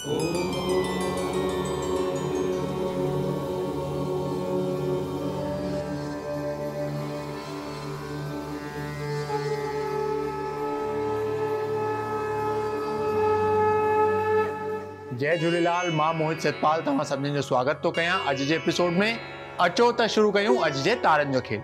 जय झूलेलाल, मां मोहित सतपाल तव्हां सभिनी जो स्वागत तो कयां अज जे एपिसोड में। अचो त शुरू कयूं अज जे तारनि जो खेल।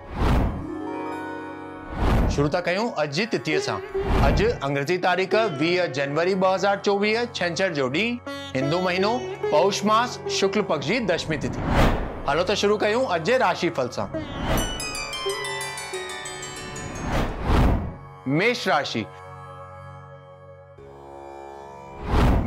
शुरू था कयूं अज जी तिथीअ सां। अज अंग्रेजी तारीख़ 20 जनवरी 2024 छंछर जो ॾींहुं, हिंदू महीनो पौष मास शुक्ल पक्ष जी दशमी तिथि। हलो त शुरू कयूं अज जे राशिफल सां। मेष राशि।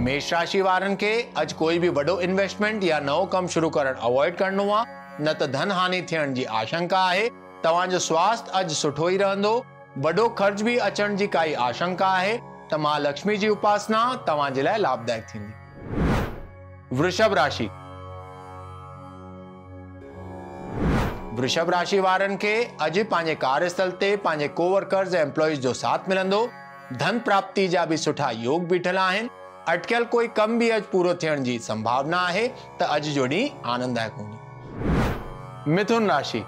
मेष राशि वारनि खे अज कोई भी वडो इन्वेस्टमेंट या नओ कम शुरू करण अवॉइड करनो आ, न त धन हानि थियण जी आशंका है। तव्हांजो स्वास्थ्य अज सुठो ही रहंदो। वडो खर्च भी अचण जी काई आशंका है त मां लक्ष्मी जी उपासना तव्हां जे लाइ लाभदायक थींदी। वृषभ राशि। वृषभ राशि वारनि खे अज पंहिंजे कार्यस्थल ते पंहिंजे कोवर्कर्स ऐं एम्प्लॉइज जो साथ मिलंदो। धन प्राप्ति जा भी सुठा योग बीठल आहिनि। अटकियल कोई कम भी अज पूरो थियण जी संभावना है त अज जो ॾींहुं आनंददायक हूंदो। मिथुन राशि।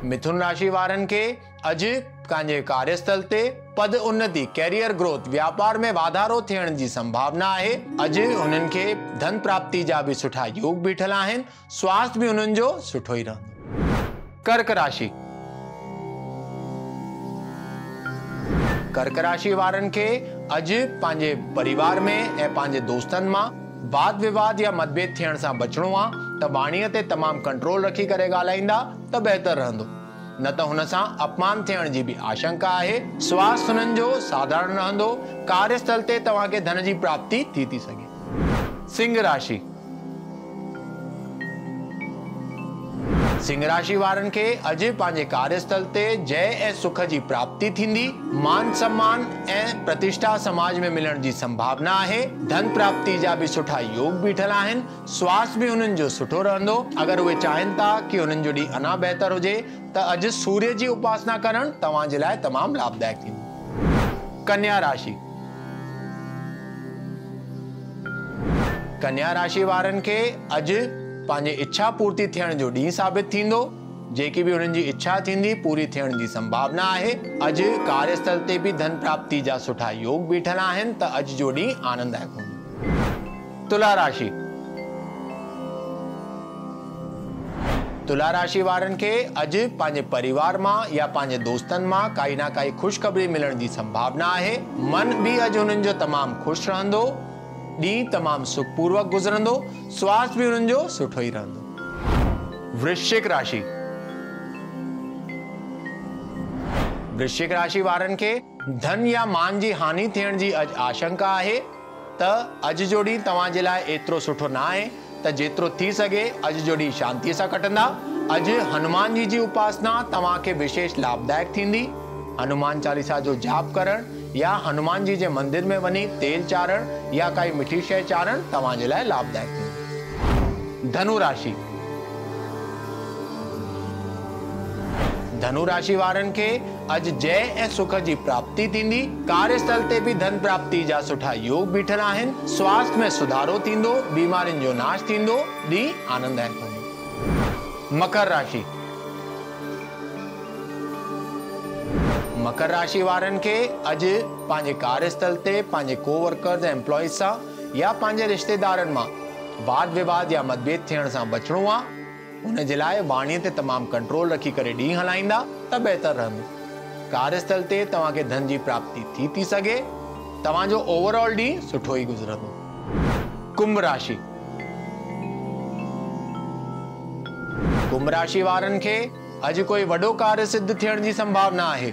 मिथुन राशि वारनि खे अज पंहिंजे कार्यस्थल ते पद उन्नति, कैरियर ग्रोथ, व्यापार में वाधारो थियण जी संभावना है। अज उन्हनि खे धन प्राप्ति जा भी सुठा योग बीठल आहिनि। स्वास्थ्य भी उन्हनि जो सुठो ही रहंदो। कर्क राशि। कर्क राशि वारनि खे अज पंहिंजे परिवार में ऐं पंहिंजे दोस्तनि मां वाद विवाद या मतभेद थियण सां बचणो आ त वाणीअ ते तमाम कंट्रोल रखी करे ॻाल्हाईंदा त बहितर रहंदो, न त हुन सां अपमान थियण जी भी आशंका आहे। स्वास्थ्य हुननि जो साधारण रहंदो। कार्यस्थल ते तव्हांखे धन जी प्राप्ति थी सघे। सिंह राशि। सिंह राशि वारनि खे अज पंहिंजे कार्यस्थल ते जय ऐं सुख जी प्राप्ति थींदी। मान सम्मान ऐं प्रतिष्ठा समाज में मिलण जी संभावना आहे। धन प्राप्ति जा भी सुठा योग बीठल आहिनि। स्वास्थ्य भी उन्हनि जो सुठो रहंदो। अगर उहे चाहिनि था कि उन्हनि जो ॾींहुं अञा बहितर हुजे त अज सूर्य जी उपासना करण तव्हां जे लाइ तमाम लाभदायक थींदो। कन्या राशि। कन्या राशि वारनि खे अज पंहिंजे इच्छा पूर्ति थियण जो ॾींहुं साबित थींदो। जेकी भी उन्हनि जी इच्छा थींदी पूरी थियण जी संभावना आहे। अज कार्यस्थल ते भी धन प्राप्ति जा सुठा योग बीठल आहिनि त अज जो ॾींहुं आनंददायक हूंदो। तुला राशि। तुला राशि वारनि खे अज पंहिंजे परिवार मां या पंहिंजे दोस्तनि मां काई ना काई खुशखबरी मिलण जी संभावना आहे। मन भी अज उन्हनि जो तमाम खुश रहंदो। ॾींहुं तमाम सुखपूर्वक गुज़रंदो। स्वास्थ्य भी उन्हनि जो सुठो ही रहंदो। वृश्चिक राशि। वृश्चिक राशि वारनि खे धन या मान जी हानि थियण जी अज आशंका आहे त अज जो ॾींहुं तव्हां जे लाइ एतिरो सुठो न आहे त जेतिरो थी सघे अज जो ॾींहुं शांतीअ सां कटंदा। अज हनुमान जी जी उपासना तव्हांखे विशेष लाभदायक थींदी। हनुमान चालीसा जो जाप करण या हनुमान जी जे मंदिर में वनी तेल चारण या काई मिठी शय चारण तव्हां जे लाइ लाभदायक थींदी। धनु राशि। धनु राशि वारनि खे अज जय ऐं सुख जी प्राप्ति थींदी। कार्यस्थल ते भी धन प्राप्ति जा सुठा योग बीठल आहिनि। स्वास्थ्य में सुधारो थींदो। बीमारियुनि जो नाश थींदो। ॾींहुं आनंददायक हूंदो। मकर राशि। मकर राशि वारनि खे अज पंहिंजे कार्यस्थल ते पंहिंजे कोवर्कर्स ऐं एम्प्लॉइज सां या पंहिंजे रिश्तेदारनि मां वाद विवाद या मतभेद थियण सां बचणो आ। उन जे लाइ वाणीअ ते तमाम कंट्रोल रखी करे ॾींहुं हलाईंदा त बहितर रहंदो। कार्यस्थल ते तव्हांखे धन जी प्राप्ति थी सघे। तव्हांजो ओवरऑल ॾींहुं सुठो ही गुज़रंदो। कुंभ राशि। कुंभ राशि वारनि खे अज कोई वडो कार्य सिद्ध थियण जी संभावना आहे।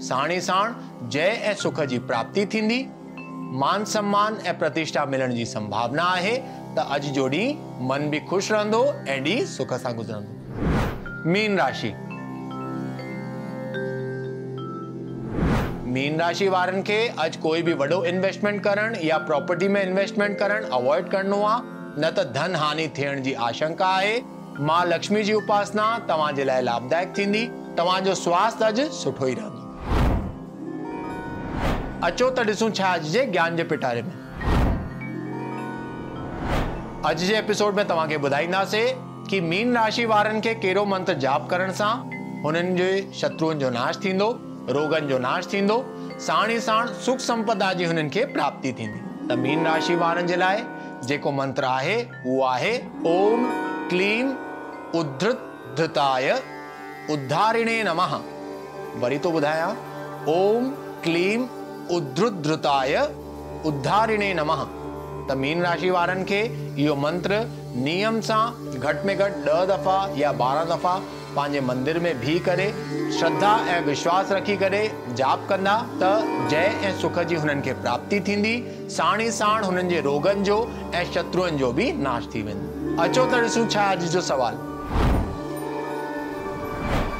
साण ही साण जय ऐं सुख जी प्राप्ति थींदी। मान सम्मान ऐं प्रतिष्ठा मिलण जी संभावना आहे त अज जो ॾींहुं मन भी खुश रहंदो ऐं ॾींहुं सुख सां गुज़रंदो। मीन राशि। मीन राशि वारनि खे अज कोई भी वडो इन्वेस्टमेंट करण या प्रॉपर्टी में इन्वेस्टमेंट करण अवॉइड करनो आ, न त धन हानि थियण जी आशंका आहे। मां लक्ष्मी जी उपासना तव्हां जे लाइ लाभदायक थींदी। तव्हांजो स्वास्थ्य अज सुठो ही रहंदो। अचो त ॾिसूं छा अॼु जे ज्ञान जे पिटारे में। अॼु जे एपिसोड में तव्हांखे ॿुधाईंदासीं कि मीन राशि वारनि खे कहिड़ो मंत्र जाप करण सां हुननि जे शत्रुअनि जो नाश थींदो, रोगन जो नाश थींदो, साण ई साण सुख संपदा जी हुननि खे प्राप्ति थींदी। त मीन राशि वारनि जे लाइ जेको मंत्र आहे उहो आहे ओम क्लीम उद्धृताय उद्धारिणे नमः। वरी तो ॿुधायां, ओम क्लीम उद्धृताय उद्धारिणे नमः। त मीन राशि वारनि खे इहो मंत्र नियम सां घटि में घटि 10 दफ़ा या 12 दफ़ा पंहिंजे मंदिर में भी करे श्रद्धा ऐं विश्वास रखी करे जाप कंदा त जय ऐं सुख जी हुननि खे प्राप्ति थींदी, साण ई साण हुननि जे रोगन जो ऐं शत्रुअनि जो भी नाश थी वेंदो। अचो त ॾिसूं छा अॼु जो सवाल।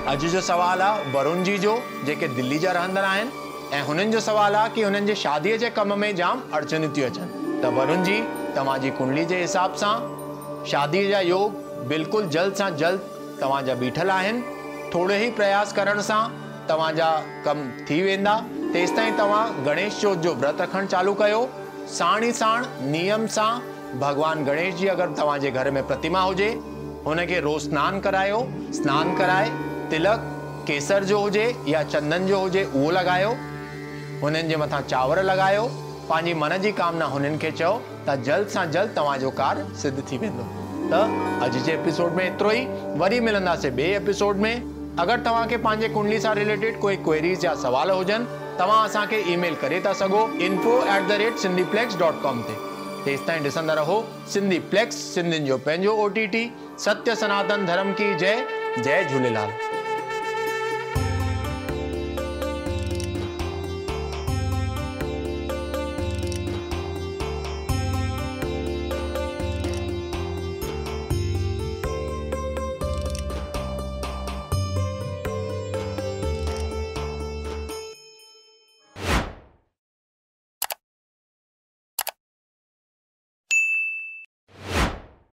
अॼु जो सवाल आहे वरुण जी जो, जेके दिल्ली जा रहंदड़ आहिनि, ऐं हुननि जो सवाल आहे कि हुननि जे शादीअ जे कम में जाम अड़चनियूं थियूं अचनि। त वरुण जी, तव्हांजी कुंडली जे हिसाब सां शादीअ जा योग बिल्कुलु जल्द सां जल्द तव्हांजा बीठल आहिनि। थोड़े ही प्रयास करण सां तव्हांजा कम थी वेंदा। तेसि ताईं तव्हां गणेश चौथ जो व्रत रखणु चालू कयो। साण ई साण नियम सां भगवान गणेश जी अगरि तव्हांजे घर में प्रतिमा हुजे, हुनखे रोज़ सनानु करायो। सनानु कराए तिलक केसर जो हुजे या चंदन जो हुजे उहो लॻायो, हुननि जे मथां चांवर लॻायो, पंहिंजी मन जी कामना हुननि खे चओ त जल्द सां जल्द तव्हांजो कार्य सिद्ध थी वेंदो। त अॼु जे एपिसोड में एतिरो ई। वरी मिलंदासीं ॿिए एपिसोड में। अगरि तव्हांखे पंहिंजे कुंडली सां रिलेटेड कोई क्वेरीज या सवाल हुजनि, तव्हां असांखे ईमेल करे था सघो info@sindhiplex.com ते। तेसि ताईं ॾिसंदा रहो सिंधीप्लेक्स, सिंधियुनि जो पंहिंजो OTT। सत्य सनातन धर्म की जय। जय झूलेलाल।